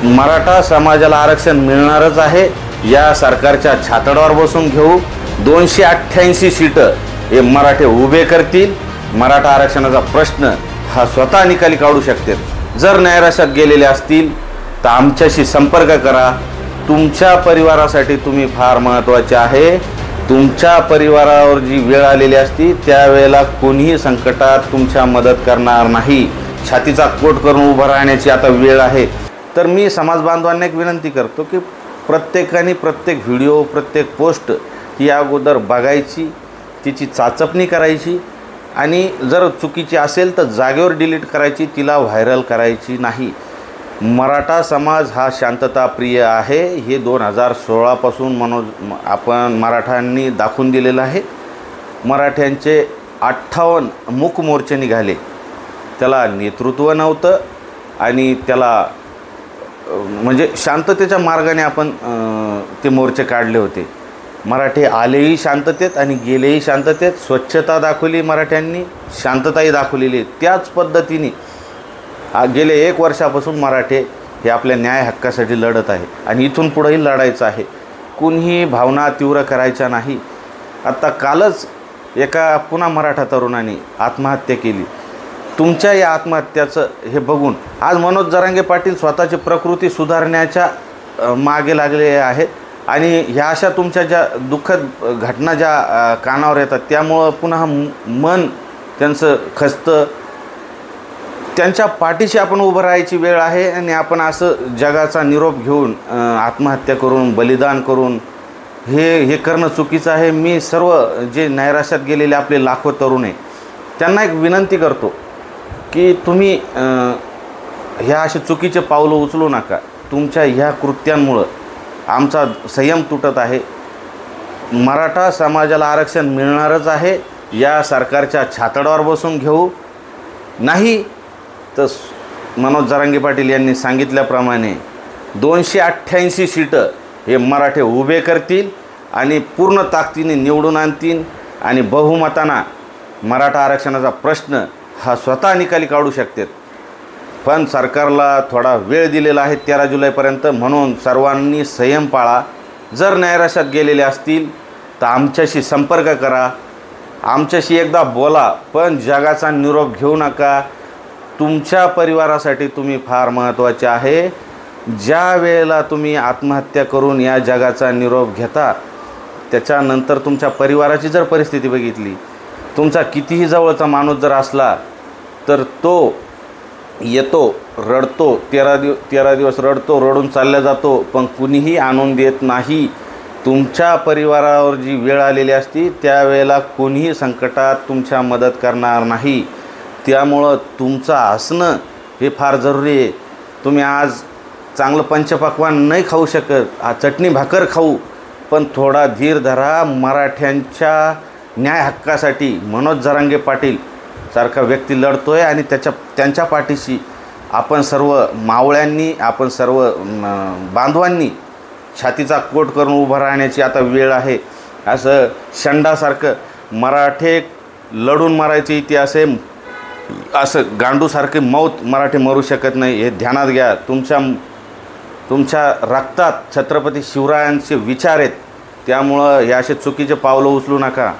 मराठा समाजाला आरक्षण मिळणारच आहे। या सरकारच्या छातडावर बसून घेऊ। 288 सीट हे मराठे उभे करतील। मराठा आरक्षणाचा प्रश्न हा स्वतः निकाली काढू शकतात। जर नैराश्यात गेलेले असतील तर आमच्याशी संपर्क करा। तुमच्या परिवारासाठी तुम्ही फार महत्त्वाचे आहे। तुमच्या परिवारावर जी वेळ आलेली असती त्यावेळेला कोणीही संकटात तुमच्या मदत करणार नाही। छातीचा कोट करून उभं राहण्याची आता वेळ आहे। तर मी समाज बांधवांना एक विनंती करतो की प्रत्येकाने प्रत्येक व्हिडिओ प्रत्येक पोस्ट ही अगोदर बघायची, तिची चाचपणी करायची आणि जर चुकीची असेल तर जागेवर डिलीट करायची, तिला व्हायरल करायची नाही। मराठा समाज हा शांतताप्रिय आहे हे 2016 पासून आपण मराठ्यांनी दाखवून दिलेलं आहे। मराठ्यांचे 58 मूक मोर्चे निघाले, त्याला नेतृत्व नव्हतं आणि त्याला म्हणजे शांततेच्या मार्गाने आपण ते मोर्चे काढले होते। मराठे आलेही शांततेत आणि गेलेही शांततेत। स्वच्छता दाखवली मराठ्यांनी, शांतताही दाखवलेली। त्याच पद्धतीने गेले 1 वर्षापासून मराठे हे आपल्या न्याय हक्कासाठी लढत आहे आणि इथून पुढेही लढायचं आहे। कुणीही भावना तीव्र करायच्या नाही। आता कालच एका पुन्हा मराठा तरुणाने आत्महत्या केली। तुमच्या या आत्महत्याचं हे बघून आज मनोज जरांगे पाटील स्वतःची प्रकृती सुधारण्याच्या मागे लागले आहेत आणि ह्या अशा तुमच्या ज्या दुःखद घटना ज्या कानावर येतात त्यामुळं पुन्हा मन त्यांचं खचतं। त्यांच्या पाठीशी आपण उभं राहायची वेळ आहे आणि आपण असं जगाचा निरोप घेऊन आत्महत्या करून बलिदान करून हे करणं चुकीचं आहे। मी सर्व जे नैराश्यात गेलेले आपले लाखो तरुण आहे त्यांना एक विनंती करतो की तुम्ही ह्या असे चुकीचे पावलं उचलू नका। तुमच्या ह्या कृत्यांमुळं आमचा संयम तुटत आहे। मराठा समाजाला आरक्षण मिळणारच आहे। या सरकारच्या छातडावर बसून घेऊ नाही तर मनोज जरांगे पाटील यांनी सांगितल्याप्रमाणे 288 सीट हे मराठे उभे करतील आणि पूर्ण ताकदीने निवडून आणतील आणि बहुमताना मराठा आरक्षणाचा प्रश्न हा स्वतः निकाली काढू शकतात। पण सरकारला थोडा वेळ दिलेला आहे 13 जुलैपर्यंत, म्हणून सर्वांनी संयम पाळा। जर नैराश्यात गेलेले असतील तर आमच्याशी संपर्क करा, आमच्याशी एकदा बोला, पण जगाचा निरोप घेऊ नका। तुमच्या परिवारासाठी तुम्ही फार महत्त्वाचे आहे। ज्या वेळेला तुम्ही आत्महत्या करून या जगाचा निरोप घेता त्याच्यानंतर तुमच्या परिवाराची जर परिस्थिती बघितली, तुमचा कितीही जवळचा माणूस जर असला तर तो येतो, रडतो, 13 दिवस रडतो, रडून चालला जातो, पण कुणीही आणून देत नाही। तुमच्या परिवारावर जी वेळ आलेली असती त्यावेळेला कोणीही संकटात तुमच्या मदत करणार नाही। त्यामुळं तुमचं असणं हे फार जरुरी आहे। तुम्ही आज चांगलं पंचपक्वान्न नाही खाऊ शकत, चटणी भाकर खाऊ, पण थोडा धीर धरा। मराठ्यांच्या न्याय हक्कासाठी मनोज जरांगे पाटील सारखा व्यक्ती लढतोय आणि त्यांच्या पाठीशी आपण सर्व मावळ्यांनी, आपण सर्व बांधवांनी छातीचा कोट करून उभं राहण्याची आता वेळ आहे। असं शंडासारखं मराठे लढून मरायचे इतिहास आहे, असं गांडूसारखे मौत मराठी मरू शकत नाही, हे ध्यानात घ्या। तुमच्या रक्तात छत्रपती शिवरायांचे विचार आहेत, त्यामुळं हे असे चुकीचे पावलं उचलू नका।